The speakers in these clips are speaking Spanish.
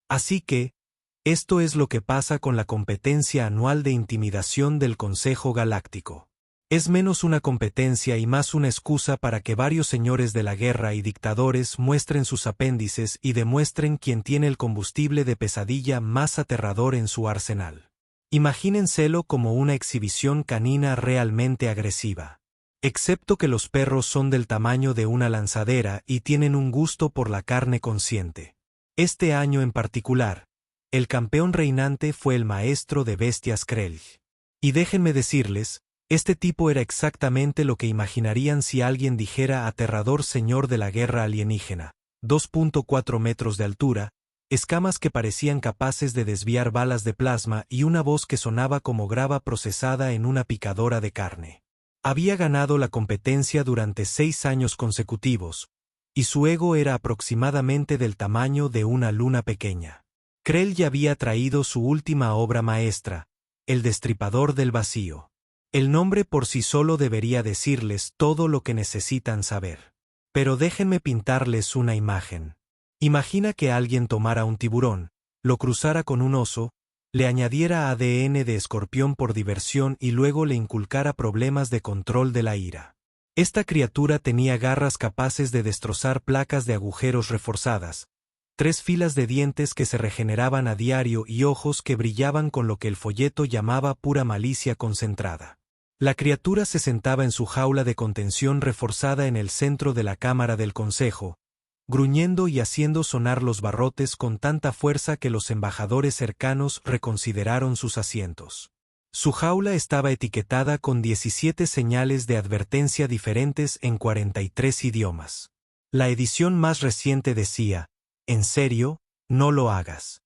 Así que, esto es lo que pasa con la competencia anual de intimidación del Consejo Galáctico. Es menos una competencia y más una excusa para que varios señores de la guerra y dictadores muestren sus apéndices y demuestren quién tiene el combustible de pesadilla más aterrador en su arsenal. Imagínenselo como una exhibición canina realmente agresiva. Excepto que los perros son del tamaño de una lanzadera y tienen un gusto por la carne consciente. Este año en particular, el campeón reinante fue el maestro de bestias Krell. Y déjenme decirles, este tipo era exactamente lo que imaginarían si alguien dijera aterrador señor de la guerra alienígena, 2.4 metros de altura, escamas que parecían capaces de desviar balas de plasma y una voz que sonaba como grava procesada en una picadora de carne. Había ganado la competencia durante 6 años consecutivos, y su ego era aproximadamente del tamaño de una luna pequeña. Krell ya había traído su última obra maestra, El Destripador del Vacío. El nombre por sí solo debería decirles todo lo que necesitan saber. Pero déjenme pintarles una imagen. Imagina que alguien tomara un tiburón, lo cruzara con un oso, le añadiera ADN de escorpión por diversión y luego le inculcara problemas de control de la ira. Esta criatura tenía garras capaces de destrozar placas de agujeros reforzadas, 3 filas de dientes que se regeneraban a diario y ojos que brillaban con lo que el folleto llamaba pura malicia concentrada. La criatura se sentaba en su jaula de contención reforzada en el centro de la Cámara del Consejo, gruñendo y haciendo sonar los barrotes con tanta fuerza que los embajadores cercanos reconsideraron sus asientos. Su jaula estaba etiquetada con 17 señales de advertencia diferentes en 43 idiomas. La edición más reciente decía, «En serio, no lo hagas».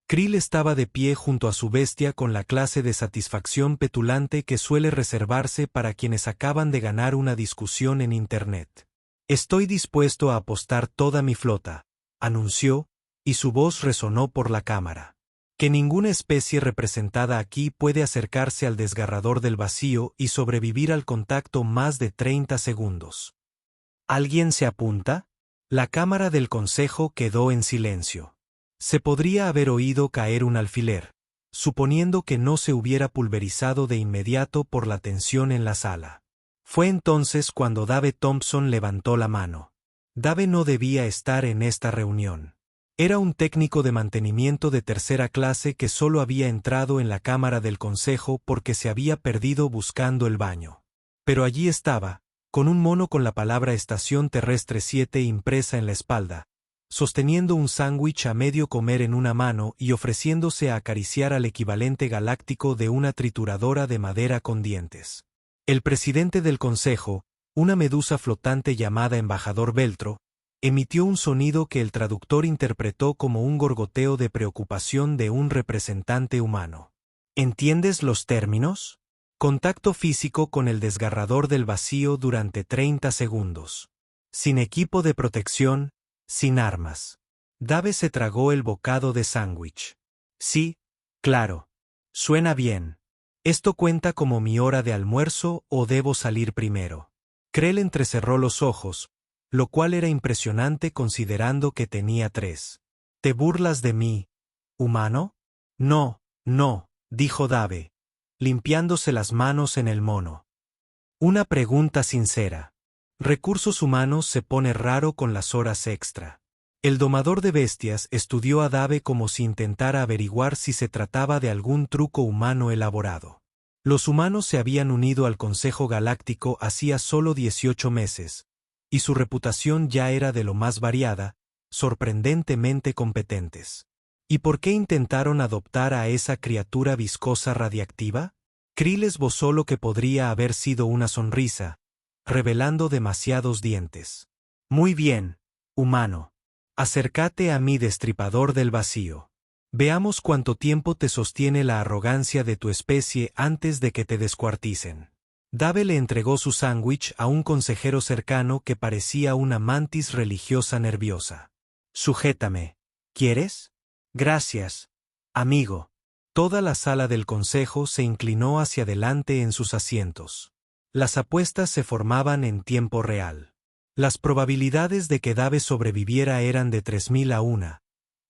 Krill estaba de pie junto a su bestia con la clase de satisfacción petulante que suele reservarse para quienes acaban de ganar una discusión en Internet. «Estoy dispuesto a apostar toda mi flota», anunció, y su voz resonó por la cámara. «Que ninguna especie representada aquí puede acercarse al desgarrador del vacío y sobrevivir al contacto más de 30 segundos. ¿Alguien se apunta?». La cámara del consejo quedó en silencio. Se podría haber oído caer un alfiler, suponiendo que no se hubiera pulverizado de inmediato por la tensión en la sala. Fue entonces cuando Dave Thompson levantó la mano. Dave no debía estar en esta reunión. Era un técnico de mantenimiento de tercera clase que solo había entrado en la cámara del consejo porque se había perdido buscando el baño. Pero allí estaba, con un mono con la palabra Estación Terrestre 7 impresa en la espalda, sosteniendo un sándwich a medio comer en una mano y ofreciéndose a acariciar al equivalente galáctico de una trituradora de madera con dientes. El presidente del consejo, una medusa flotante llamada Embajador Beltro, emitió un sonido que el traductor interpretó como un gorgoteo de preocupación de un representante humano. ¿Entiendes los términos? Contacto físico con el desgarrador del vacío durante 30 segundos. Sin equipo de protección, sin armas. Dave se tragó el bocado de sándwich. Sí, claro. Suena bien. ¿Esto cuenta como mi hora de almuerzo o debo salir primero? Krell entrecerró los ojos, lo cual era impresionante considerando que tenía 3. ¿Te burlas de mí, humano? No, no, dijo Dave, limpiándose las manos en el mono. Una pregunta sincera. Recursos humanos se pone raro con las horas extra. El domador de bestias estudió a Dave como si intentara averiguar si se trataba de algún truco humano elaborado. Los humanos se habían unido al Consejo Galáctico hacía solo 18 meses, y su reputación ya era de lo más variada, sorprendentemente competentes. ¿Y por qué intentaron adoptar a esa criatura viscosa radiactiva? Krill esbozó lo que podría haber sido una sonrisa, revelando demasiados dientes. Muy bien, humano. Acércate a mi destripador del vacío. Veamos cuánto tiempo te sostiene la arrogancia de tu especie antes de que te descuarticen. Dave le entregó su sándwich a un consejero cercano que parecía una mantis religiosa nerviosa. Sujétame. ¿Quieres? Gracias, amigo. Toda la sala del consejo se inclinó hacia adelante en sus asientos. Las apuestas se formaban en tiempo real. Las probabilidades de que Dave sobreviviera eran de 3000 a 1,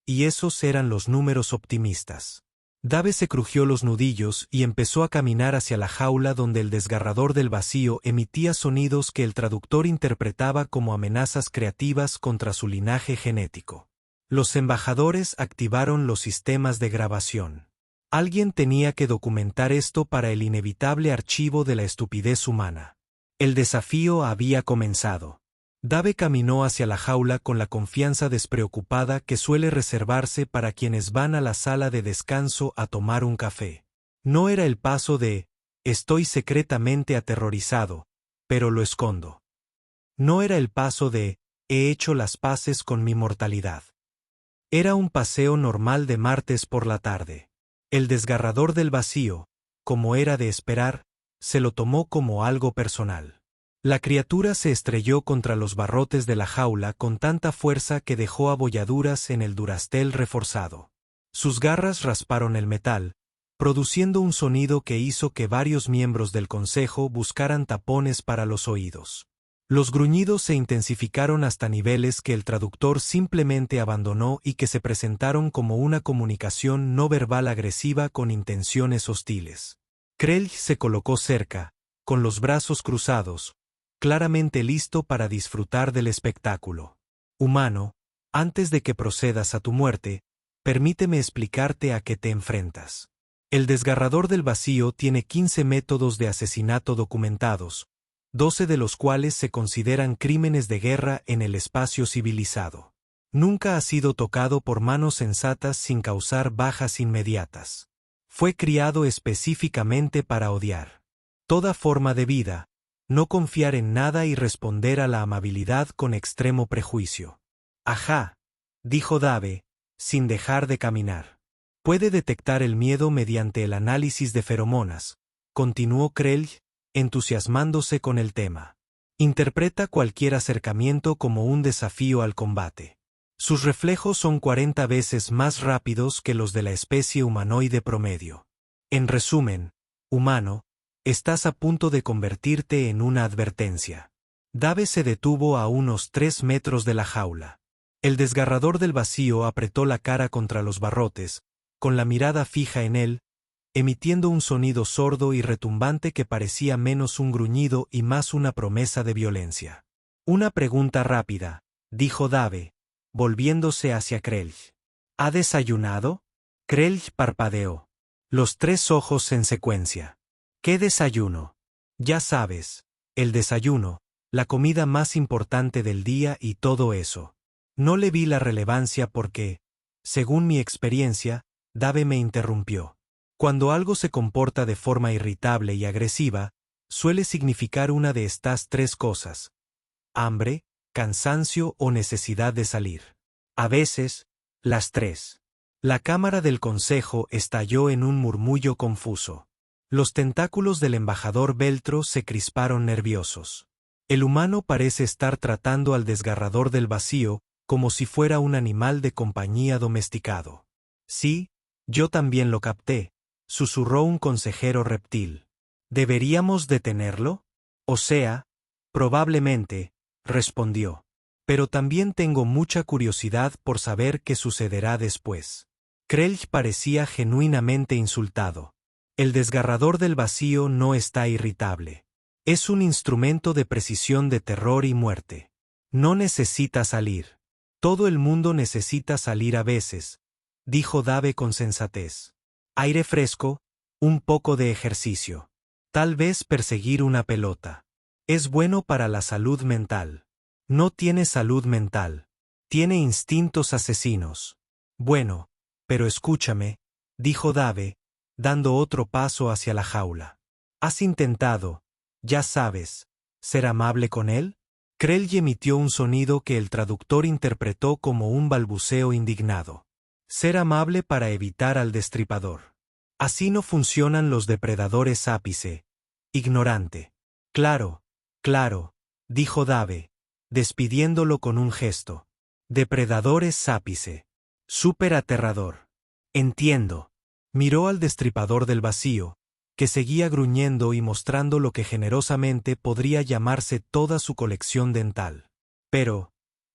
y esos eran los números optimistas. Dave se crujió los nudillos y empezó a caminar hacia la jaula donde el desgarrador del vacío emitía sonidos que el traductor interpretaba como amenazas creativas contra su linaje genético. Los embajadores activaron los sistemas de grabación. Alguien tenía que documentar esto para el inevitable archivo de la estupidez humana. El desafío había comenzado. Dave caminó hacia la jaula con la confianza despreocupada que suele reservarse para quienes van a la sala de descanso a tomar un café. No era el paso de «estoy secretamente aterrorizado, pero lo escondo». No era el paso de «he hecho las paces con mi mortalidad». Era un paseo normal de martes por la tarde. El desgarrador del vacío, como era de esperar, se lo tomó como algo personal. La criatura se estrelló contra los barrotes de la jaula con tanta fuerza que dejó abolladuras en el durastel reforzado. Sus garras rasparon el metal, produciendo un sonido que hizo que varios miembros del consejo buscaran tapones para los oídos. Los gruñidos se intensificaron hasta niveles que el traductor simplemente abandonó y que se presentaron como una comunicación no verbal agresiva con intenciones hostiles. Krell se colocó cerca, con los brazos cruzados, claramente listo para disfrutar del espectáculo. Humano, antes de que procedas a tu muerte, permíteme explicarte a qué te enfrentas. El desgarrador del vacío tiene 15 métodos de asesinato documentados, 12 de los cuales se consideran crímenes de guerra en el espacio civilizado. Nunca ha sido tocado por manos sensatas sin causar bajas inmediatas. Fue criado específicamente para odiar toda forma de vida, no confiar en nada y responder a la amabilidad con extremo prejuicio. Ajá, dijo Dave, sin dejar de caminar. Puede detectar el miedo mediante el análisis de feromonas, continuó Krell, entusiasmándose con el tema. Interpreta cualquier acercamiento como un desafío al combate. Sus reflejos son 40 veces más rápidos que los de la especie humanoide promedio. En resumen, humano, estás a punto de convertirte en una advertencia. Dave se detuvo a unos 3 metros de la jaula. El desgarrador del vacío apretó la cara contra los barrotes, con la mirada fija en él, emitiendo un sonido sordo y retumbante que parecía menos un gruñido y más una promesa de violencia. Una pregunta rápida, dijo Dave, volviéndose hacia Krell. ¿Ha desayunado? Krell parpadeó. Los 3 ojos en secuencia. ¿Qué desayuno? Ya sabes, el desayuno, la comida más importante del día y todo eso. No le vi la relevancia porque, según mi experiencia, Dave me interrumpió. Cuando algo se comporta de forma irritable y agresiva, suele significar una de estas 3 cosas: hambre, cansancio o necesidad de salir. A veces, las 3. La cámara del consejo estalló en un murmullo confuso. Los tentáculos del embajador Beltro se crisparon nerviosos. El humano parece estar tratando al desgarrador del vacío como si fuera un animal de compañía domesticado. Sí, yo también lo capté, susurró un consejero reptil. ¿Deberíamos detenerlo? O sea, probablemente, respondió. Pero también tengo mucha curiosidad por saber qué sucederá después. Krell parecía genuinamente insultado. El desgarrador del vacío no está irritable. Es un instrumento de precisión de terror y muerte. No necesita salir. Todo el mundo necesita salir a veces, dijo Dave con sensatez. Aire fresco, un poco de ejercicio. Tal vez perseguir una pelota. Es bueno para la salud mental. No tiene salud mental. Tiene instintos asesinos. Bueno, pero escúchame, dijo Dave, dando otro paso hacia la jaula. ¿Has intentado, ya sabes, ser amable con él? Krell emitió un sonido que el traductor interpretó como un balbuceo indignado. Ser amable para evitar al destripador. Así no funcionan los depredadores ápice. Ignorante. Claro, claro, dijo Dave, despidiéndolo con un gesto. Depredadores ápice. Súper aterrador. Entiendo. Miró al destripador del vacío, que seguía gruñendo y mostrando lo que generosamente podría llamarse toda su colección dental. Pero,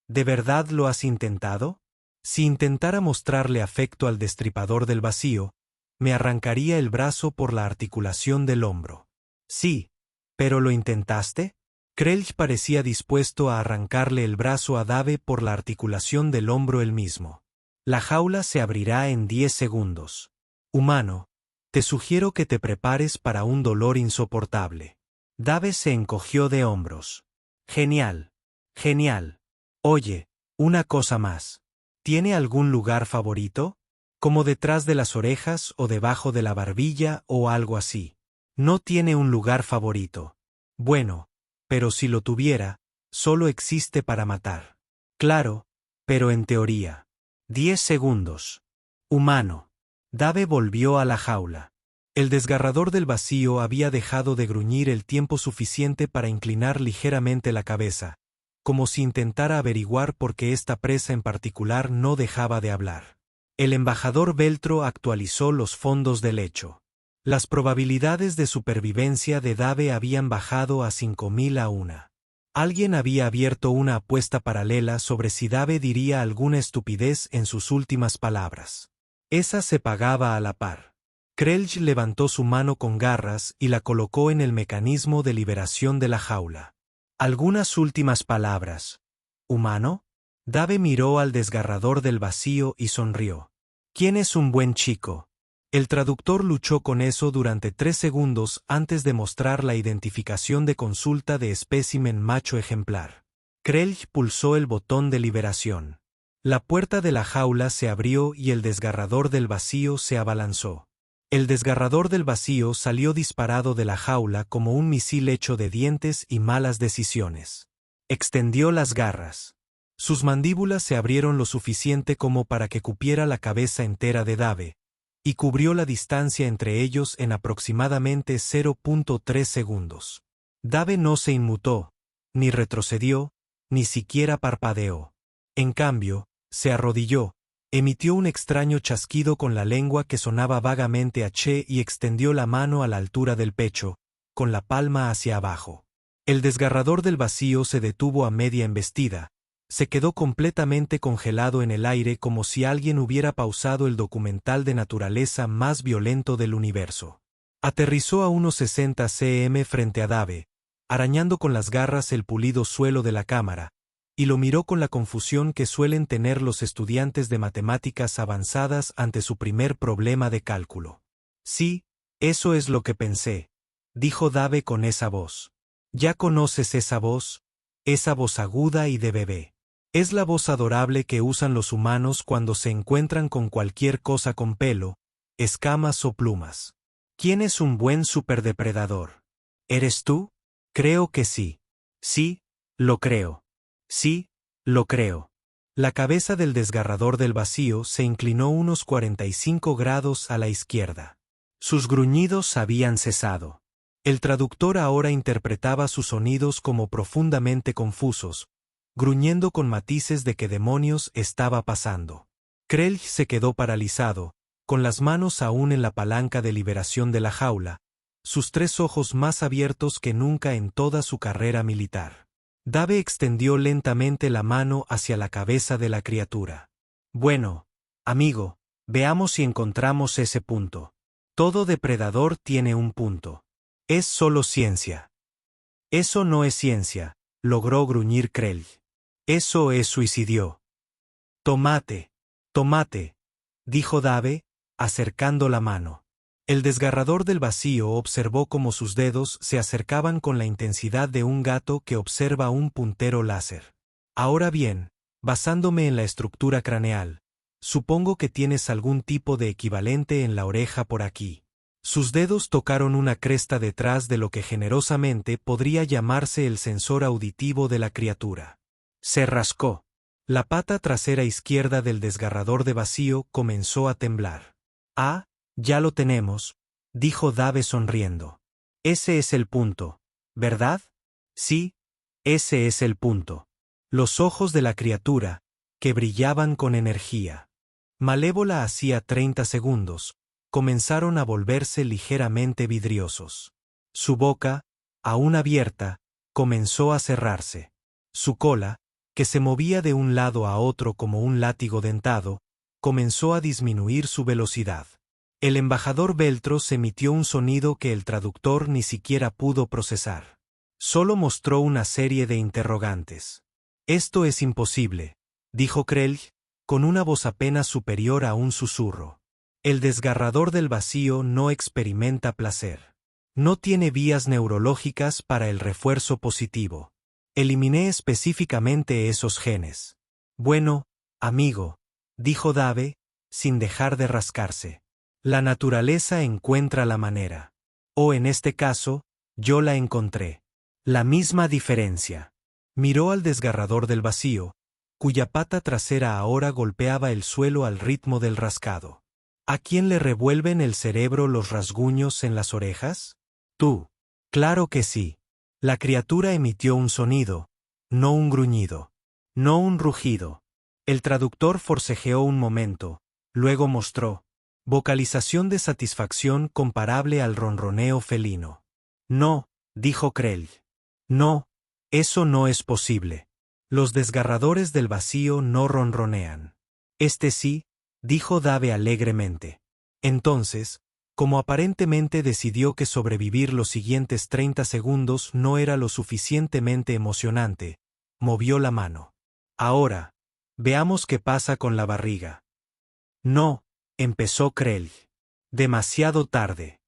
¿de verdad lo has intentado? Si intentara mostrarle afecto al destripador del vacío, me arrancaría el brazo por la articulación del hombro. Sí, ¿pero lo intentaste? Krelj parecía dispuesto a arrancarle el brazo a Dave por la articulación del hombro él mismo. La jaula se abrirá en 10 segundos. Humano, te sugiero que te prepares para un dolor insoportable. Dave se encogió de hombros. Genial. Genial. Oye, una cosa más. ¿Tiene algún lugar favorito? Como detrás de las orejas o debajo de la barbilla o algo así. No tiene un lugar favorito. Bueno, pero si lo tuviera, solo existe para matar. Claro, pero en teoría. 10 segundos. Humano. Dave volvió a la jaula. El desgarrador del vacío había dejado de gruñir el tiempo suficiente para inclinar ligeramente la cabeza, como si intentara averiguar por qué esta presa en particular no dejaba de hablar. El embajador Veltro actualizó los fondos del hecho. Las probabilidades de supervivencia de Dave habían bajado a 5.000 a 1. Alguien había abierto una apuesta paralela sobre si Dave diría alguna estupidez en sus últimas palabras. Esa se pagaba a la par. Krelj levantó su mano con garras y la colocó en el mecanismo de liberación de la jaula. ¿Algunas últimas palabras, humano? Dave miró al desgarrador del vacío y sonrió. ¿Quién es un buen chico? El traductor luchó con eso durante 3 segundos antes de mostrar la identificación de consulta de espécimen macho ejemplar. Krelj pulsó el botón de liberación. La puerta de la jaula se abrió y el desgarrador del vacío se abalanzó. El desgarrador del vacío salió disparado de la jaula como un misil hecho de dientes y malas decisiones. Extendió las garras. Sus mandíbulas se abrieron lo suficiente como para que cupiera la cabeza entera de Dave, y cubrió la distancia entre ellos en aproximadamente 0.3 segundos. Dave no se inmutó, ni retrocedió, ni siquiera parpadeó. En cambio, se arrodilló, emitió un extraño chasquido con la lengua que sonaba vagamente a Che y extendió la mano a la altura del pecho, con la palma hacia abajo. El desgarrador del vacío se detuvo a media embestida. Se quedó completamente congelado en el aire como si alguien hubiera pausado el documental de naturaleza más violento del universo. Aterrizó a unos 60 cm frente a Dave, arañando con las garras el pulido suelo de la cámara, y lo miró con la confusión que suelen tener los estudiantes de matemáticas avanzadas ante su primer problema de cálculo. Sí, eso es lo que pensé, dijo Dave con esa voz. ¿Ya conoces esa voz aguda y de bebé? Es la voz adorable que usan los humanos cuando se encuentran con cualquier cosa con pelo, escamas o plumas. ¿Quién es un buen superdepredador? ¿Eres tú? Creo que sí. Sí, lo creo. Sí, lo creo. La cabeza del desgarrador del vacío se inclinó unos 45 grados a la izquierda. Sus gruñidos habían cesado. El traductor ahora interpretaba sus sonidos como profundamente confusos, gruñendo con matices de qué demonios estaba pasando. Krelj se quedó paralizado, con las manos aún en la palanca de liberación de la jaula, sus 3 ojos más abiertos que nunca en toda su carrera militar. Dave extendió lentamente la mano hacia la cabeza de la criatura. Bueno, amigo, veamos si encontramos ese punto. Todo depredador tiene un punto. Es solo ciencia. Eso no es ciencia, logró gruñir Krelj. Eso es suicidio. Tomate, tomate, dijo Dave, acercando la mano. El desgarrador del vacío observó cómo sus dedos se acercaban con la intensidad de un gato que observa un puntero láser. Ahora bien, basándome en la estructura craneal, supongo que tienes algún tipo de equivalente en la oreja por aquí. Sus dedos tocaron una cresta detrás de lo que generosamente podría llamarse el sensor auditivo de la criatura. Se rascó. La pata trasera izquierda del desgarrador de vacío comenzó a temblar. Ah, ya lo tenemos, dijo Dave sonriendo. Ese es el punto, ¿verdad? Sí, ese es el punto. Los ojos de la criatura, que brillaban con energía. Malévola hacía 30 segundos, comenzaron a volverse ligeramente vidriosos. Su boca, aún abierta, comenzó a cerrarse. Su cola, que se movía de un lado a otro como un látigo dentado, comenzó a disminuir su velocidad. El embajador Beltros emitió un sonido que el traductor ni siquiera pudo procesar. Solo mostró una serie de interrogantes. «Esto es imposible», dijo Krell, con una voz apenas superior a un susurro. «El desgarrador del vacío no experimenta placer. No tiene vías neurológicas para el refuerzo positivo. Eliminé específicamente esos genes». «Bueno, amigo», dijo Dave, sin dejar de rascarse. «La naturaleza encuentra la manera. O en este caso, yo la encontré. La misma diferencia». Miró al desgarrador del vacío, cuya pata trasera ahora golpeaba el suelo al ritmo del rascado. «¿A quién le revuelven el cerebro los rasguños en las orejas? Tú». «Claro que sí». La criatura emitió un sonido, no un gruñido, no un rugido. El traductor forcejeó un momento, luego mostró vocalización de satisfacción comparable al ronroneo felino. «No», dijo Krell. «No, eso no es posible. Los desgarradores del vacío no ronronean». «Este sí», dijo Dave alegremente. Entonces, como aparentemente decidió que sobrevivir los siguientes 30 segundos no era lo suficientemente emocionante, movió la mano. «Ahora, veamos qué pasa con la barriga». «No», empezó Krell. «Demasiado tarde».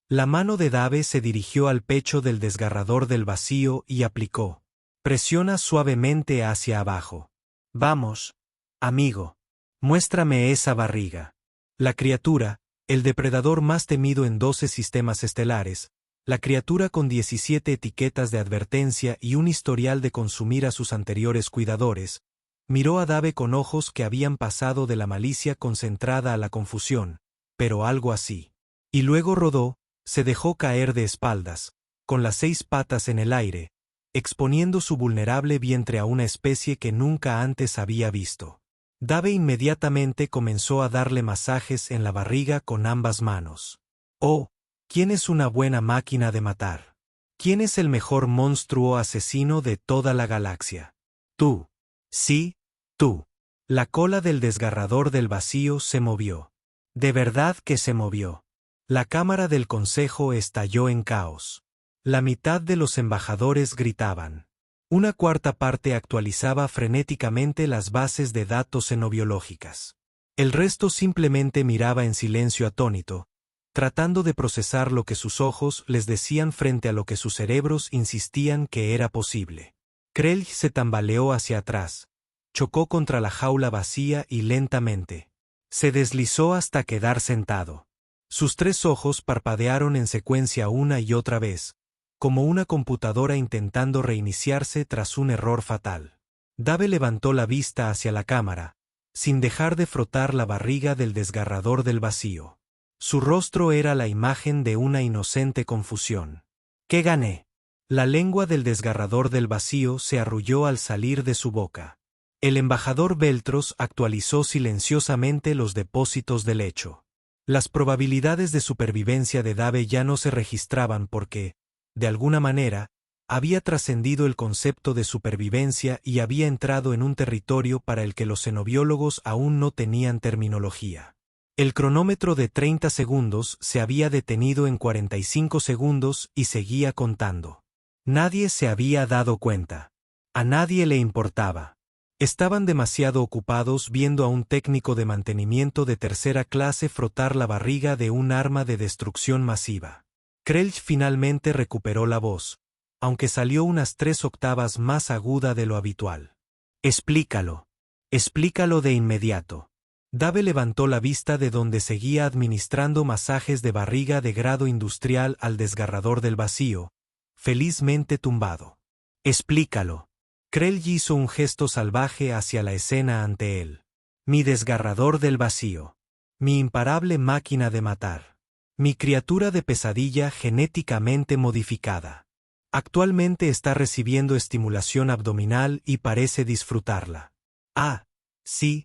La mano de Dave se dirigió al pecho del desgarrador del vacío y aplicó. «Presiona suavemente hacia abajo. Vamos, amigo. Muéstrame esa barriga». La criatura, el depredador más temido en 12 sistemas estelares, la criatura con 17 etiquetas de advertencia y un historial de consumir a sus anteriores cuidadores, miró a Dave con ojos que habían pasado de la malicia concentrada a la confusión, pero algo así. Y luego rodó, se dejó caer de espaldas, con las 6 patas en el aire, exponiendo su vulnerable vientre a una especie que nunca antes había visto. Dave inmediatamente comenzó a darle masajes en la barriga con ambas manos. «Oh, ¿quién es una buena máquina de matar? ¿Quién es el mejor monstruo asesino de toda la galaxia? Tú. Sí, tú». La cola del desgarrador del vacío se movió. De verdad que se movió. La cámara del consejo estalló en caos. La mitad de los embajadores gritaban. Una cuarta parte actualizaba frenéticamente las bases de datos xenobiológicas. El resto simplemente miraba en silencio atónito, tratando de procesar lo que sus ojos les decían frente a lo que sus cerebros insistían que era posible. Krell se tambaleó hacia atrás, chocó contra la jaula vacía y lentamente se deslizó hasta quedar sentado. Sus 3 ojos parpadearon en secuencia una y otra vez, como una computadora intentando reiniciarse tras un error fatal. Dave levantó la vista hacia la cámara, sin dejar de frotar la barriga del desgarrador del vacío. Su rostro era la imagen de una inocente confusión. «¿Qué gané?» La lengua del desgarrador del vacío se arrulló al salir de su boca. El embajador Beltros actualizó silenciosamente los depósitos del hecho. Las probabilidades de supervivencia de Dave ya no se registraban porque, de alguna manera, había trascendido el concepto de supervivencia y había entrado en un territorio para el que los xenobiólogos aún no tenían terminología. El cronómetro de 30 segundos se había detenido en 45 segundos y seguía contando. Nadie se había dado cuenta. A nadie le importaba. Estaban demasiado ocupados viendo a un técnico de mantenimiento de tercera clase frotar la barriga de un arma de destrucción masiva. Krell finalmente recuperó la voz, aunque salió unas 3 octavas más aguda de lo habitual. «Explícalo. Explícalo de inmediato». Dave levantó la vista de donde seguía administrando masajes de barriga de grado industrial al desgarrador del vacío, felizmente tumbado. «Explícalo». Krell hizo un gesto salvaje hacia la escena ante él. «Mi desgarrador del vacío. Mi imparable máquina de matar. Mi criatura de pesadilla genéticamente modificada. Actualmente está recibiendo estimulación abdominal y parece disfrutarla». «Ah, sí»,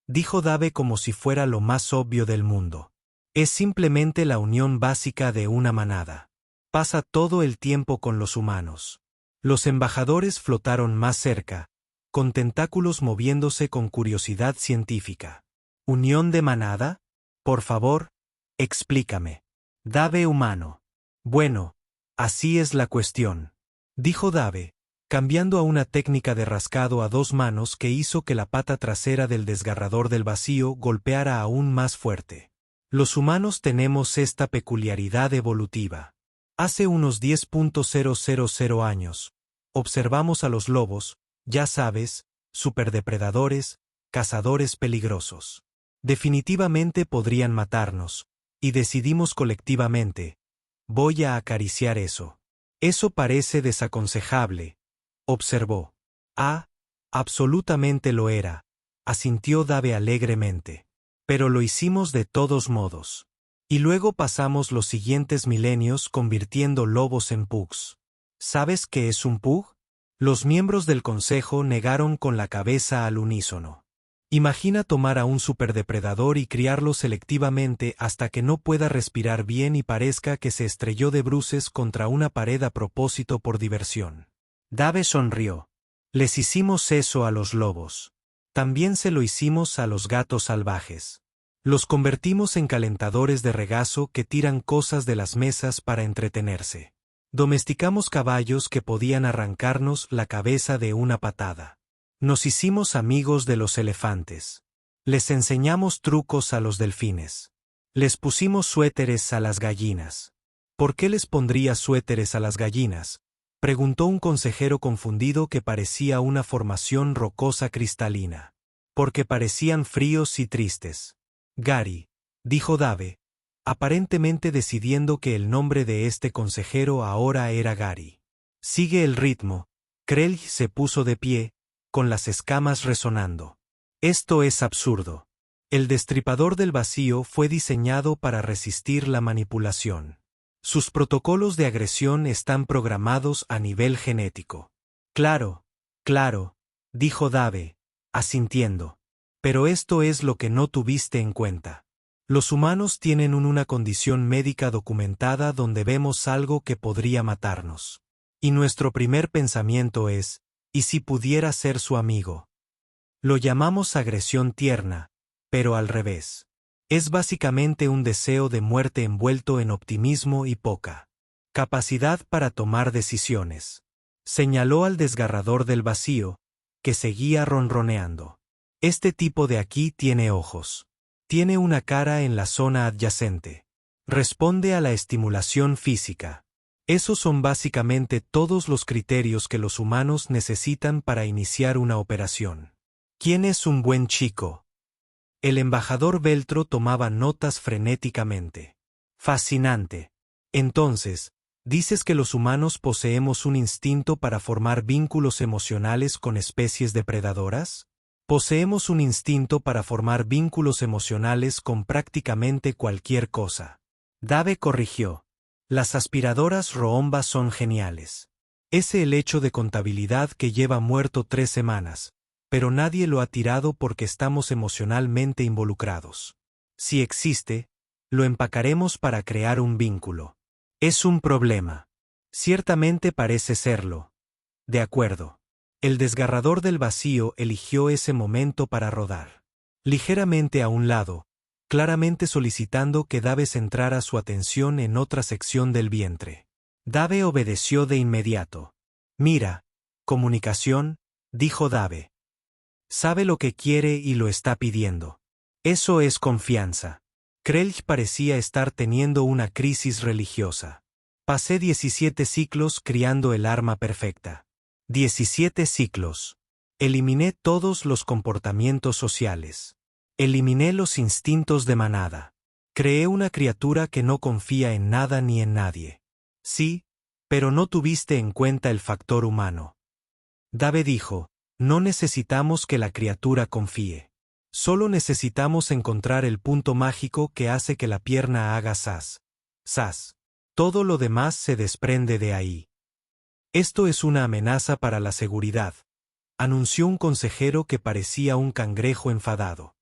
dijo Dave como si fuera lo más obvio del mundo. «Es simplemente la unión básica de una manada. Pasa todo el tiempo con los humanos». Los embajadores flotaron más cerca, con tentáculos moviéndose con curiosidad científica. ¿Unión de manada? Por favor, explícame. Dave humano. Bueno, así es la cuestión, dijo Dave, cambiando a una técnica de rascado a 2 manos que hizo que la pata trasera del desgarrador del vacío golpeara aún más fuerte. Los humanos tenemos esta peculiaridad evolutiva. Hace unos 10.000 años, observamos a los lobos, ya sabes, superdepredadores, cazadores peligrosos. Definitivamente podrían matarnos, y decidimos colectivamente, voy a acariciar eso. Eso parece desaconsejable, observó. Ah, absolutamente lo era, asintió Dave alegremente. Pero lo hicimos de todos modos. Y luego pasamos los siguientes milenios convirtiendo lobos en pugs. ¿Sabes qué es un pug? Los miembros del consejo negaron con la cabeza al unísono. Imagina tomar a un superdepredador y criarlo selectivamente hasta que no pueda respirar bien y parezca que se estrelló de bruces contra una pared a propósito por diversión. Dave sonrió. Les hicimos eso a los lobos. También se lo hicimos a los gatos salvajes. Los convertimos en calentadores de regazo que tiran cosas de las mesas para entretenerse. Domesticamos caballos que podían arrancarnos la cabeza de una patada. Nos hicimos amigos de los elefantes. Les enseñamos trucos a los delfines. Les pusimos suéteres a las gallinas. ¿Por qué les pondría suéteres a las gallinas?, preguntó un consejero confundido que parecía una formación rocosa cristalina. Porque parecían fríos y tristes. Gary, dijo Dave, aparentemente decidiendo que el nombre de este consejero ahora era Gary. Sigue el ritmo. Krelj se puso de pie, con las escamas resonando. Esto es absurdo. El destripador del vacío fue diseñado para resistir la manipulación. Sus protocolos de agresión están programados a nivel genético. Claro, dijo Dave, asintiendo. Pero esto es lo que no tuviste en cuenta. Los humanos tienen una condición médica documentada donde vemos algo que podría matarnos. Y nuestro primer pensamiento es, ¿y si pudiera ser su amigo? Lo llamamos agresión tierna, pero al revés. Es básicamente un deseo de muerte envuelto en optimismo y poca capacidad para tomar decisiones. Señaló al desgarrador del vacío, que seguía ronroneando. Este tipo de aquí tiene ojos. Tiene una cara en la zona adyacente. Responde a la estimulación física. Esos son básicamente todos los criterios que los humanos necesitan para iniciar una operación. ¿Quién es un buen chico? El embajador Veltro tomaba notas frenéticamente. Fascinante. Entonces, ¿dices que los humanos poseemos un instinto para formar vínculos emocionales con especies depredadoras? Poseemos un instinto para formar vínculos emocionales con prácticamente cualquier cosa. Dave corrigió. Las aspiradoras Roomba son geniales. Es el hecho de contabilidad que lleva muerto 3 semanas. Pero nadie lo ha tirado porque estamos emocionalmente involucrados. Si existe, lo empacaremos para crear un vínculo. Es un problema. Ciertamente parece serlo. De acuerdo. El desgarrador del vacío eligió ese momento para rodar. Ligeramente a un lado, claramente solicitando que Dave centrara su atención en otra sección del vientre. Dave obedeció de inmediato. Mira, comunicación, dijo Dave. Sabe lo que quiere y lo está pidiendo. Eso es confianza. Krelj parecía estar teniendo una crisis religiosa. Pasé 17 ciclos criando el arma perfecta. 17 ciclos. Eliminé todos los comportamientos sociales. Eliminé los instintos de manada. Creé una criatura que no confía en nada ni en nadie. Sí, pero no tuviste en cuenta el factor humano. Dave dijo. No necesitamos que la criatura confíe. Solo necesitamos encontrar el punto mágico que hace que la pierna haga zas. Zas. Todo lo demás se desprende de ahí. Esto es una amenaza para la seguridad, anunció un consejero que parecía un cangrejo enfadado.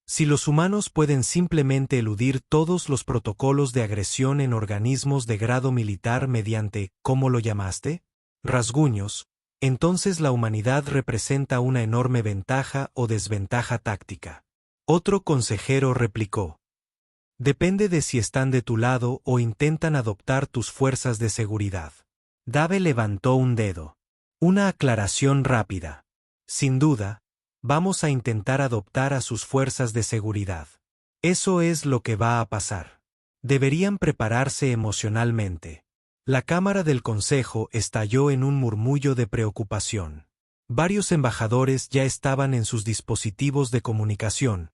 Si los humanos pueden simplemente eludir todos los protocolos de agresión en organismos de grado militar mediante, ¿cómo lo llamaste? Rasguños. entonces la humanidad representa una enorme ventaja o desventaja táctica. Otro consejero replicó: depende de si están de tu lado o intentan adoptar tus fuerzas de seguridad. Dave levantó un dedo. Una aclaración rápida. Sin duda, vamos a intentar adoptar a sus fuerzas de seguridad. Eso es lo que va a pasar. Deberían prepararse emocionalmente. La Cámara del Consejo estalló en un murmullo de preocupación. Varios embajadores ya estaban en sus dispositivos de comunicación,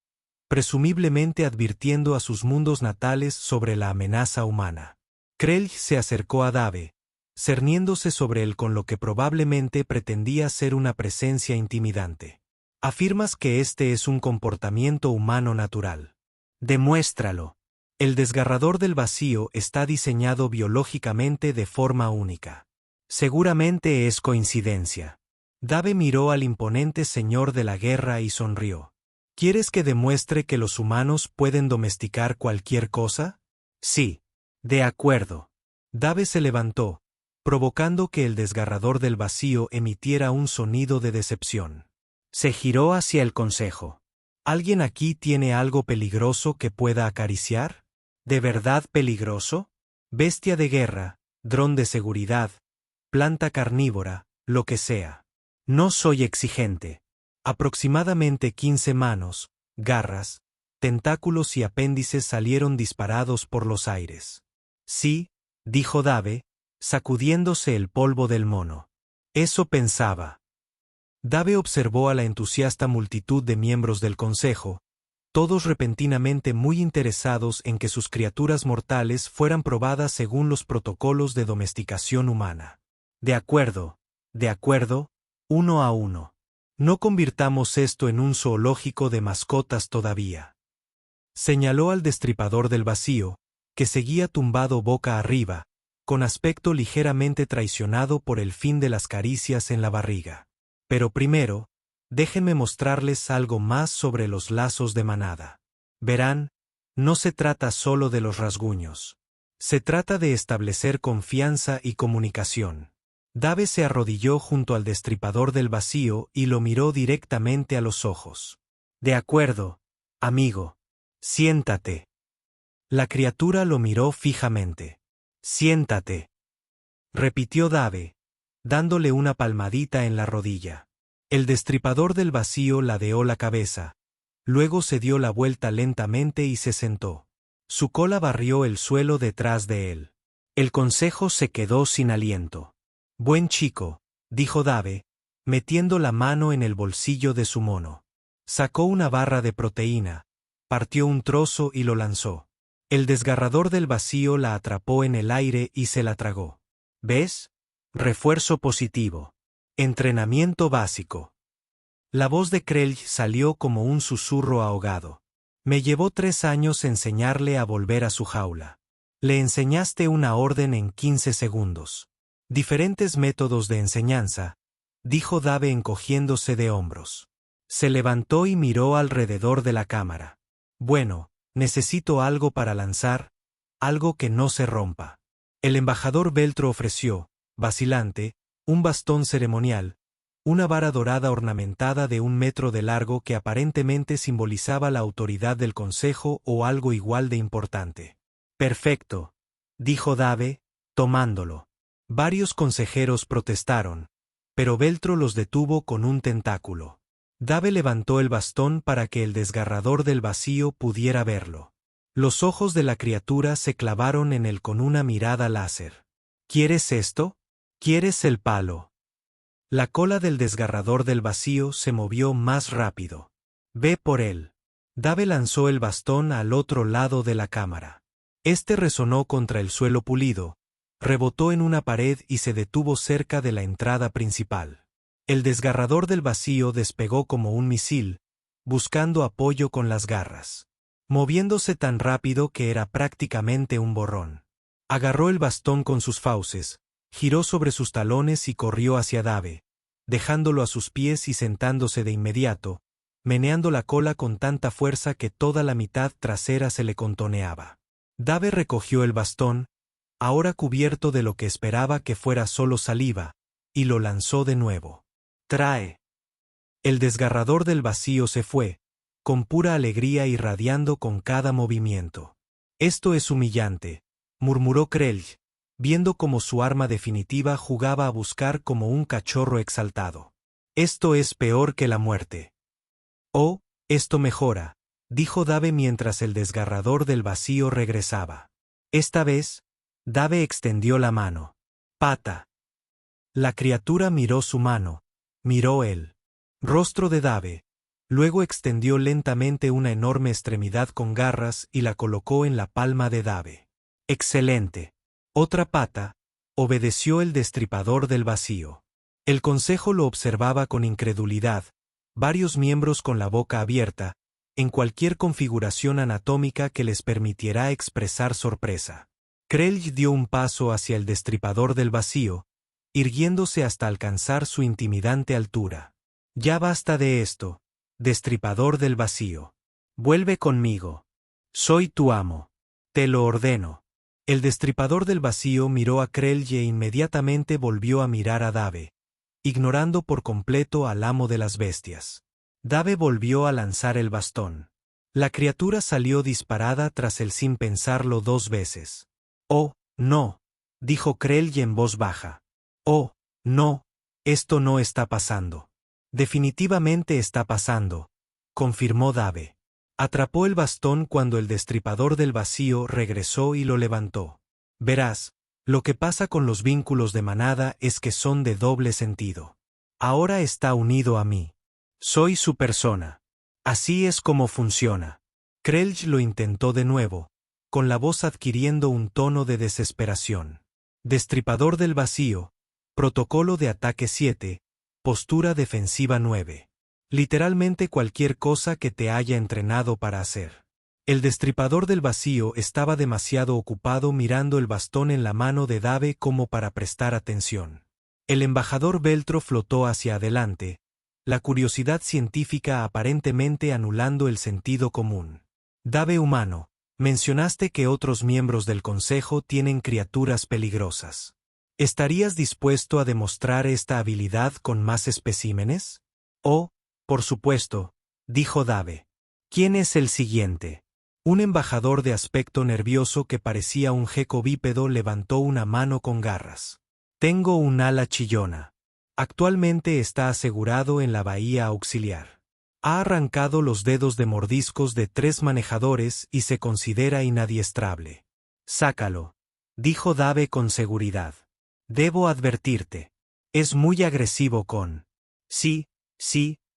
presumiblemente advirtiendo a sus mundos natales sobre la amenaza humana. Krelj se acercó a Dave, cerniéndose sobre él con lo que probablemente pretendía ser una presencia intimidante. Afirmas que este es un comportamiento humano natural. Demuéstralo. El desgarrador del vacío está diseñado biológicamente de forma única. Seguramente es coincidencia. Dave miró al imponente señor de la guerra y sonrió. ¿Quieres que demuestre que los humanos pueden domesticar cualquier cosa? Sí. De acuerdo. Dave se levantó, provocando que el desgarrador del vacío emitiera un sonido de decepción. Se giró hacia el consejo. ¿Alguien aquí tiene algo peligroso que pueda acariciar? ¿De verdad peligroso? Bestia de guerra, dron de seguridad, planta carnívora, lo que sea. No soy exigente. Aproximadamente 15 manos, garras, tentáculos y apéndices salieron disparados por los aires. Sí, dijo Dave, sacudiéndose el polvo del mono. Eso pensaba. Dave observó a la entusiasta multitud de miembros del consejo, todos repentinamente muy interesados en que sus criaturas mortales fueran probadas según los protocolos de domesticación humana. De acuerdo, uno a uno. No convirtamos esto en un zoológico de mascotas todavía. Señaló al destripador del vacío, que seguía tumbado boca arriba, con aspecto ligeramente traicionado por el fin de las caricias en la barriga. Pero primero, déjenme mostrarles algo más sobre los lazos de manada. Verán, no se trata solo de los rasguños. Se trata de establecer confianza y comunicación. Dave se arrodilló junto al destripador del vacío y lo miró directamente a los ojos. De acuerdo, amigo. Siéntate. La criatura lo miró fijamente. Siéntate. Repitió Dave, dándole una palmadita en la rodilla. El destripador del vacío ladeó la cabeza, luego se dio la vuelta lentamente y se sentó. Su cola barrió el suelo detrás de él. El consejo se quedó sin aliento. Buen chico, dijo Dave, metiendo la mano en el bolsillo de su mono. Sacó una barra de proteína, partió un trozo y lo lanzó. El desgarrador del vacío la atrapó en el aire y se la tragó. ¿Ves? Refuerzo positivo. Entrenamiento básico. La voz de Krelj salió como un susurro ahogado. Me llevó 3 años enseñarle a volver a su jaula. Le enseñaste una orden en 15 segundos. Diferentes métodos de enseñanza, dijo Dave encogiéndose de hombros. Se levantó y miró alrededor de la cámara. Bueno, necesito algo para lanzar, algo que no se rompa. El embajador Veltro ofreció, vacilante, un bastón ceremonial, una vara dorada ornamentada de 1 metro de largo que aparentemente simbolizaba la autoridad del consejo o algo igual de importante. Perfecto, dijo Dave, tomándolo. Varios consejeros protestaron, pero Veltro los detuvo con un tentáculo. Dave levantó el bastón para que el desgarrador del vacío pudiera verlo. Los ojos de la criatura se clavaron en él con una mirada láser. ¿Quieres esto? ¿Quieres el palo? La cola del desgarrador del vacío se movió más rápido. Ve por él. Dave lanzó el bastón al otro lado de la cámara. Este resonó contra el suelo pulido, rebotó en una pared y se detuvo cerca de la entrada principal. El desgarrador del vacío despegó como un misil, buscando apoyo con las garras, moviéndose tan rápido que era prácticamente un borrón. Agarró el bastón con sus fauces, giró sobre sus talones y corrió hacia Dave, dejándolo a sus pies y sentándose de inmediato, meneando la cola con tanta fuerza que toda la mitad trasera se le contoneaba. Dave recogió el bastón, ahora cubierto de lo que esperaba que fuera solo saliva, y lo lanzó de nuevo. Trae. El desgarrador del vacío se fue, con pura alegría irradiando con cada movimiento. Esto es humillante, murmuró Krelj, viendo cómo su arma definitiva jugaba a buscar como un cachorro exaltado. Esto es peor que la muerte. Oh, esto mejora, dijo Dave mientras el desgarrador del vacío regresaba. Esta vez, Dave extendió la mano. Pata. La criatura miró su mano, miró el rostro de Dave, luego extendió lentamente una enorme extremidad con garras y la colocó en la palma de Dave. Excelente. Otra pata, obedeció el destripador del vacío. El consejo lo observaba con incredulidad, varios miembros con la boca abierta, en cualquier configuración anatómica que les permitiera expresar sorpresa. Krelj dio un paso hacia el destripador del vacío, irguiéndose hasta alcanzar su intimidante altura. Ya basta de esto, destripador del vacío. Vuelve conmigo. Soy tu amo. Te lo ordeno. El destripador del vacío miró a Krelj e inmediatamente volvió a mirar a Dave, ignorando por completo al amo de las bestias. Dave volvió a lanzar el bastón. La criatura salió disparada tras él sin pensarlo 2 veces. Oh, no, dijo Krelj en voz baja. Oh, no, esto no está pasando. Definitivamente está pasando, confirmó Dave. Atrapó el bastón cuando el destripador del vacío regresó y lo levantó. Verás, lo que pasa con los vínculos de manada es que son de doble sentido. Ahora está unido a mí. Soy su persona. Así es como funciona. Krelj lo intentó de nuevo, con la voz adquiriendo un tono de desesperación. Destripador del vacío, protocolo de ataque 7, postura defensiva 9. Literalmente cualquier cosa que te haya entrenado para hacer. El destripador del vacío estaba demasiado ocupado mirando el bastón en la mano de Dave como para prestar atención. El embajador Veltro flotó hacia adelante, la curiosidad científica aparentemente anulando el sentido común. Dave humano, mencionaste que otros miembros del consejo tienen criaturas peligrosas. ¿Estarías dispuesto a demostrar esta habilidad con más especímenes? Oh, por supuesto, dijo Dave. ¿Quién es el siguiente? Un embajador de aspecto nervioso que parecía un geco bípedo levantó una mano con garras. Tengo un ala chillona. Actualmente está asegurado en la bahía auxiliar. Ha arrancado los dedos de mordiscos de 3 manejadores y se considera inadiestrable. Sácalo, dijo Dave con seguridad. Debo advertirte. Es muy agresivo con... Sí,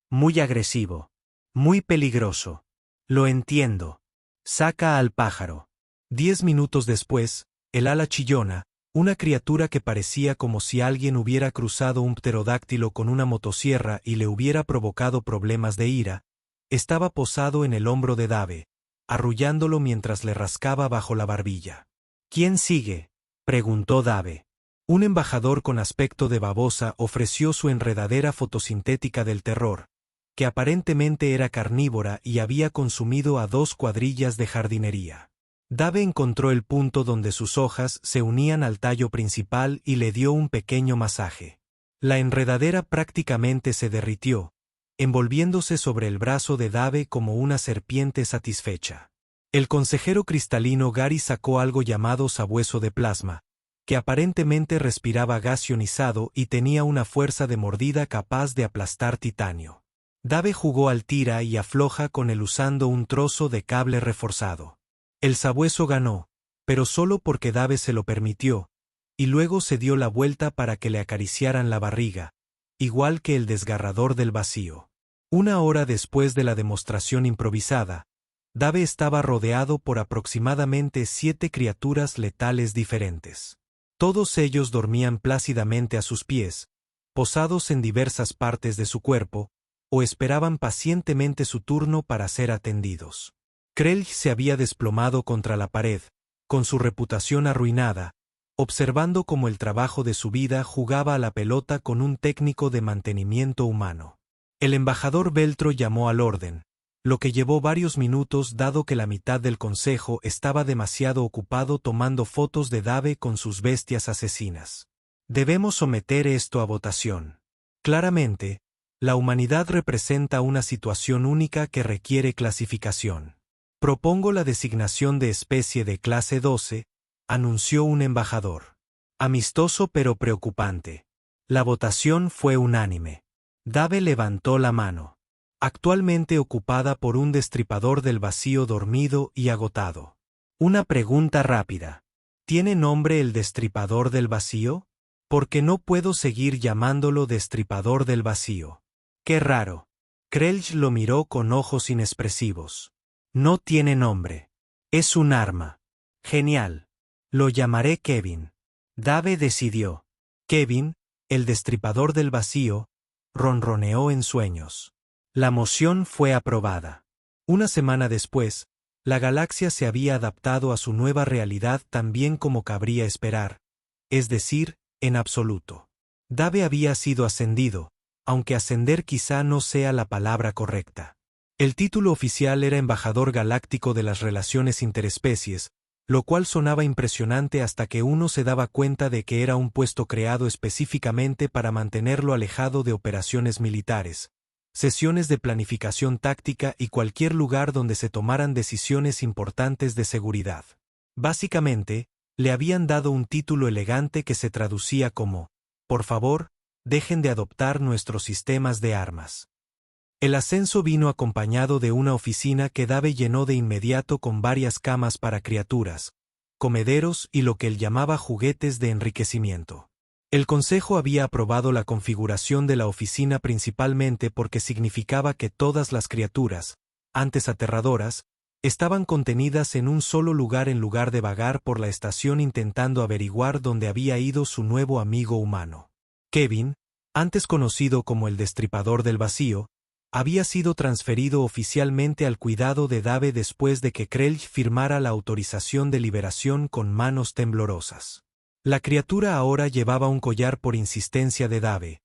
muy agresivo. Muy peligroso. Lo entiendo. Saca al pájaro. 10 minutos después, el ala chillona, una criatura que parecía como si alguien hubiera cruzado un pterodáctilo con una motosierra y le hubiera provocado problemas de ira, estaba posado en el hombro de Dave, arrullándolo mientras le rascaba bajo la barbilla. ¿Quién sigue?, preguntó Dave. Un embajador con aspecto de babosa ofreció su enredadera fotosintética del terror, que aparentemente era carnívora y había consumido a 2 cuadrillas de jardinería. Dave encontró el punto donde sus hojas se unían al tallo principal y le dio un pequeño masaje. La enredadera prácticamente se derritió, envolviéndose sobre el brazo de Dave como una serpiente satisfecha. El consejero cristalino Gary sacó algo llamado sabueso de plasma, que aparentemente respiraba gas ionizado y tenía una fuerza de mordida capaz de aplastar titanio. Dave jugó al tira y afloja con él usando un trozo de cable reforzado. El sabueso ganó, pero solo porque Dave se lo permitió, y luego se dio la vuelta para que le acariciaran la barriga, igual que el desgarrador del vacío. 1 hora después de la demostración improvisada, Dave estaba rodeado por aproximadamente 7 criaturas letales diferentes. Todos ellos dormían plácidamente a sus pies, posados en diversas partes de su cuerpo, o esperaban pacientemente su turno para ser atendidos. Krelj se había desplomado contra la pared, con su reputación arruinada, observando cómo el trabajo de su vida jugaba a la pelota con un técnico de mantenimiento humano. El embajador Veltro llamó al orden, lo que llevó varios minutos dado que la mitad del consejo estaba demasiado ocupado tomando fotos de Dave con sus bestias asesinas. Debemos someter esto a votación. Claramente, la humanidad representa una situación única que requiere clasificación. Propongo la designación de especie de clase 12, anunció un embajador. Amistoso pero preocupante. La votación fue unánime. Dave levantó la mano. Actualmente ocupada por un destripador del vacío dormido y agotado. Una pregunta rápida. ¿Tiene nombre el destripador del vacío? Porque no puedo seguir llamándolo destripador del vacío. Qué raro. Krelj lo miró con ojos inexpresivos. No tiene nombre. Es un arma. Genial. Lo llamaré Kevin. Dave decidió. Kevin, el destripador del vacío, ronroneó en sueños. La moción fue aprobada. Una semana después, la galaxia se había adaptado a su nueva realidad tan bien como cabría esperar, es decir, en absoluto. Dave había sido ascendido, aunque ascender quizá no sea la palabra correcta. El título oficial era embajador galáctico de las relaciones interespecies, lo cual sonaba impresionante hasta que uno se daba cuenta de que era un puesto creado específicamente para mantenerlo alejado de operaciones militares, sesiones de planificación táctica y cualquier lugar donde se tomaran decisiones importantes de seguridad. Básicamente, le habían dado un título elegante que se traducía como, por favor, dejen de adoptar nuestros sistemas de armas. El ascenso vino acompañado de una oficina que Dave llenó de inmediato con varias camas para criaturas, comederos y lo que él llamaba juguetes de enriquecimiento. El Consejo había aprobado la configuración de la oficina principalmente porque significaba que todas las criaturas, antes aterradoras, estaban contenidas en un solo lugar en lugar de vagar por la estación intentando averiguar dónde había ido su nuevo amigo humano. Kevin, antes conocido como el Destripador del Vacío, había sido transferido oficialmente al cuidado de Dave después de que Krelj firmara la autorización de liberación con manos temblorosas. La criatura ahora llevaba un collar por insistencia de Dave,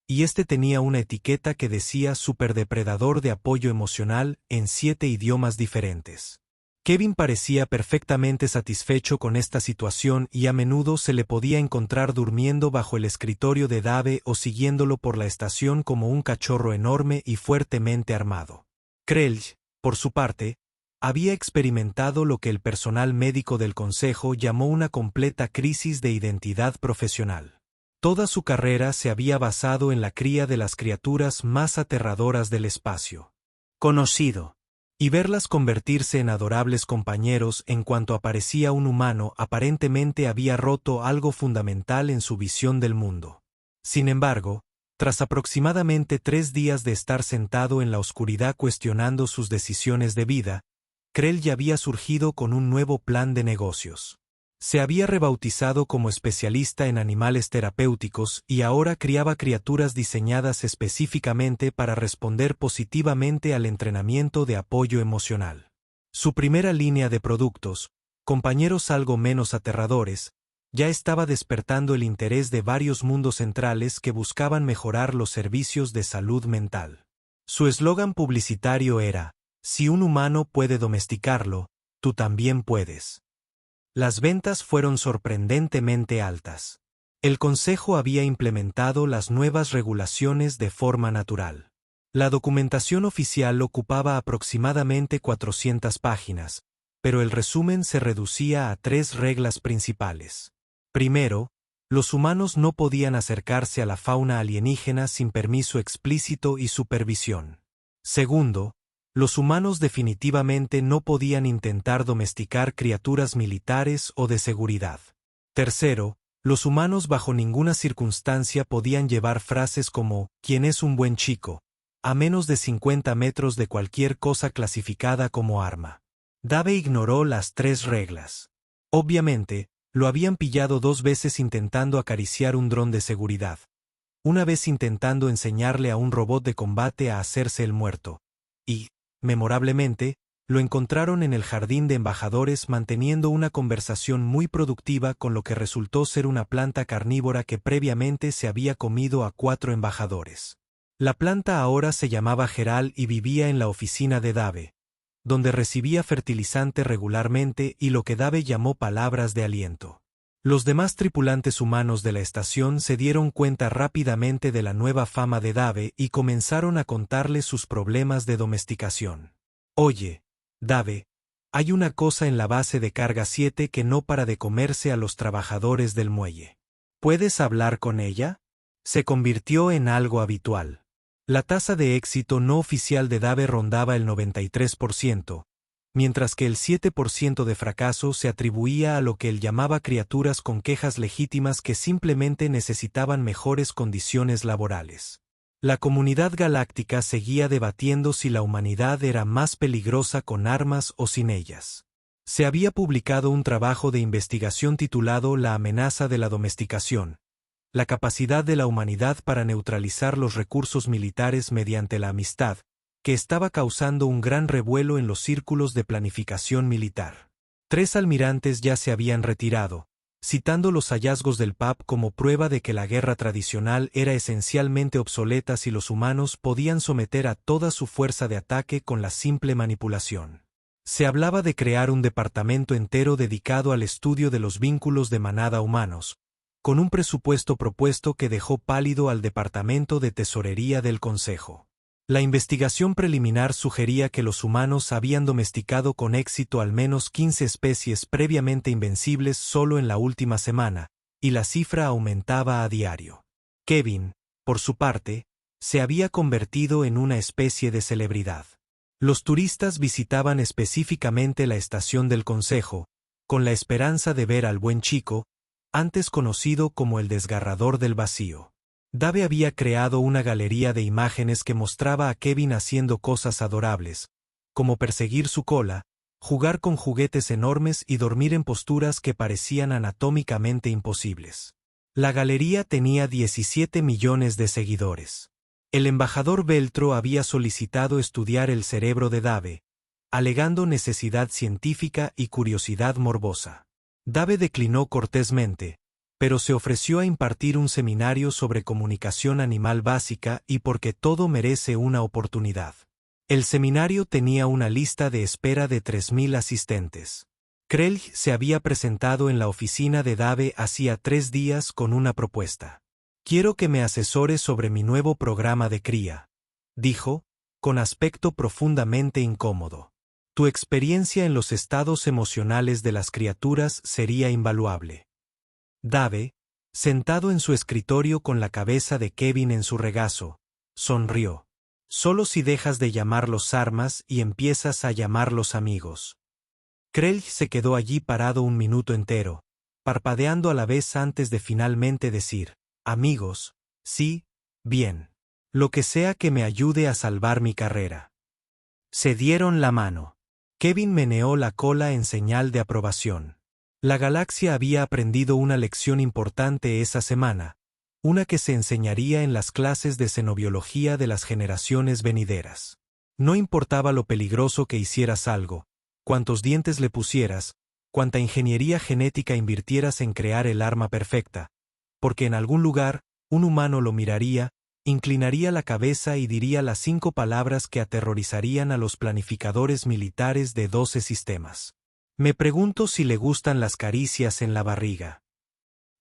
y este tenía una etiqueta que decía superdepredador de apoyo emocional en 7 idiomas diferentes. Kevin parecía perfectamente satisfecho con esta situación y a menudo se le podía encontrar durmiendo bajo el escritorio de Dave o siguiéndolo por la estación como un cachorro enorme y fuertemente armado. Krelj, por su parte, había experimentado lo que el personal médico del Consejo llamó una completa crisis de identidad profesional. Toda su carrera se había basado en la cría de las criaturas más aterradoras del espacio. Conocido. Y verlas convertirse en adorables compañeros en cuanto aparecía un humano aparentemente había roto algo fundamental en su visión del mundo. Sin embargo, tras aproximadamente 3 días de estar sentado en la oscuridad cuestionando sus decisiones de vida, Krell ya había surgido con un nuevo plan de negocios. Se había rebautizado como especialista en animales terapéuticos y ahora criaba criaturas diseñadas específicamente para responder positivamente al entrenamiento de apoyo emocional. Su primera línea de productos, compañeros algo menos aterradores, ya estaba despertando el interés de varios mundos centrales que buscaban mejorar los servicios de salud mental. Su eslogan publicitario era, si un humano puede domesticarlo, tú también puedes. Las ventas fueron sorprendentemente altas. El Consejo había implementado las nuevas regulaciones de forma natural. La documentación oficial ocupaba aproximadamente 400 páginas, pero el resumen se reducía a 3 reglas principales. Primero, los humanos no podían acercarse a la fauna alienígena sin permiso explícito y supervisión. Segundo, los humanos definitivamente no podían intentar domesticar criaturas militares o de seguridad. Tercero, los humanos bajo ninguna circunstancia podían llevar frases como «¿Quién es un buen chico?», a menos de 50 metros de cualquier cosa clasificada como arma. Dave ignoró las 3 reglas. Obviamente, lo habían pillado 2 veces intentando acariciar un dron de seguridad. Una vez intentando enseñarle a un robot de combate a hacerse el muerto. Y, memorablemente, lo encontraron en el jardín de embajadores manteniendo una conversación muy productiva con lo que resultó ser una planta carnívora que previamente se había comido a 4 embajadores. La planta ahora se llamaba Geral y vivía en la oficina de Dave, donde recibía fertilizante regularmente y lo que Dave llamó palabras de aliento. Los demás tripulantes humanos de la estación se dieron cuenta rápidamente de la nueva fama de Dave y comenzaron a contarle sus problemas de domesticación. Oye, Dave, hay una cosa en la base de carga 7 que no para de comerse a los trabajadores del muelle. ¿Puedes hablar con ella? Se convirtió en algo habitual. La tasa de éxito no oficial de Dave rondaba el 93%, mientras que el 7% de fracaso se atribuía a lo que él llamaba criaturas con quejas legítimas que simplemente necesitaban mejores condiciones laborales. La comunidad galáctica seguía debatiendo si la humanidad era más peligrosa con armas o sin ellas. Se había publicado un trabajo de investigación titulado La amenaza de la domesticación, la capacidad de la humanidad para neutralizar los recursos militares mediante la amistad, que estaba causando un gran revuelo en los círculos de planificación militar. 3 almirantes ya se habían retirado, citando los hallazgos del PAP como prueba de que la guerra tradicional era esencialmente obsoleta si los humanos podían someter a toda su fuerza de ataque con la simple manipulación. Se hablaba de crear un departamento entero dedicado al estudio de los vínculos de manada humanos, con un presupuesto propuesto que dejó pálido al Departamento de Tesorería del Consejo. La investigación preliminar sugería que los humanos habían domesticado con éxito al menos 15 especies previamente invencibles solo en la última semana, y la cifra aumentaba a diario. Kevin, por su parte, se había convertido en una especie de celebridad. Los turistas visitaban específicamente la estación del Consejo, con la esperanza de ver al buen chico, antes conocido como el desgarrador del vacío. Dave había creado una galería de imágenes que mostraba a Kevin haciendo cosas adorables, como perseguir su cola, jugar con juguetes enormes y dormir en posturas que parecían anatómicamente imposibles. La galería tenía 17 millones de seguidores. El embajador Veltro había solicitado estudiar el cerebro de Dave, alegando necesidad científica y curiosidad morbosa. Dave declinó cortésmente, pero se ofreció a impartir un seminario sobre comunicación animal básica y porque todo merece una oportunidad. El seminario tenía una lista de espera de 3.000 asistentes. Krell se había presentado en la oficina de Dave hacía 3 días con una propuesta. «Quiero que me asesores sobre mi nuevo programa de cría», dijo, con aspecto profundamente incómodo. «Tu experiencia en los estados emocionales de las criaturas sería invaluable». Dave, sentado en su escritorio con la cabeza de Kevin en su regazo, sonrió. «Solo si dejas de llamarlos armas y empiezas a llamarlos amigos». Krell se quedó allí parado un minuto entero, parpadeando a la vez antes de finalmente decir, «Amigos, sí, bien. Lo que sea que me ayude a salvar mi carrera». Se dieron la mano. Kevin meneó la cola en señal de aprobación. La galaxia había aprendido una lección importante esa semana, una que se enseñaría en las clases de xenobiología de las generaciones venideras. No importaba lo peligroso que hicieras algo, cuántos dientes le pusieras, cuánta ingeniería genética invirtieras en crear el arma perfecta, porque en algún lugar, un humano lo miraría, inclinaría la cabeza y diría las 5 palabras que aterrorizarían a los planificadores militares de 12 sistemas. «Me pregunto si le gustan las caricias en la barriga».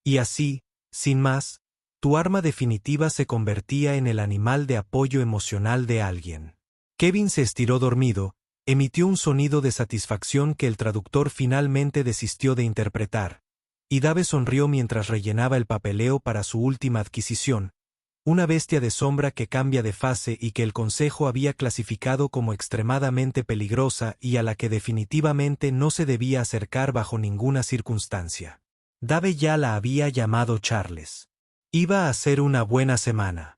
Y así, sin más, tu arma definitiva se convertía en el animal de apoyo emocional de alguien. Kevin se estiró dormido, emitió un sonido de satisfacción que el traductor finalmente desistió de interpretar, y Dave sonrió mientras rellenaba el papeleo para su última adquisición, una bestia de sombra que cambia de fase y que el Consejo había clasificado como extremadamente peligrosa y a la que definitivamente no se debía acercar bajo ninguna circunstancia. Dave ya la había llamado Charles. Iba a ser una buena semana.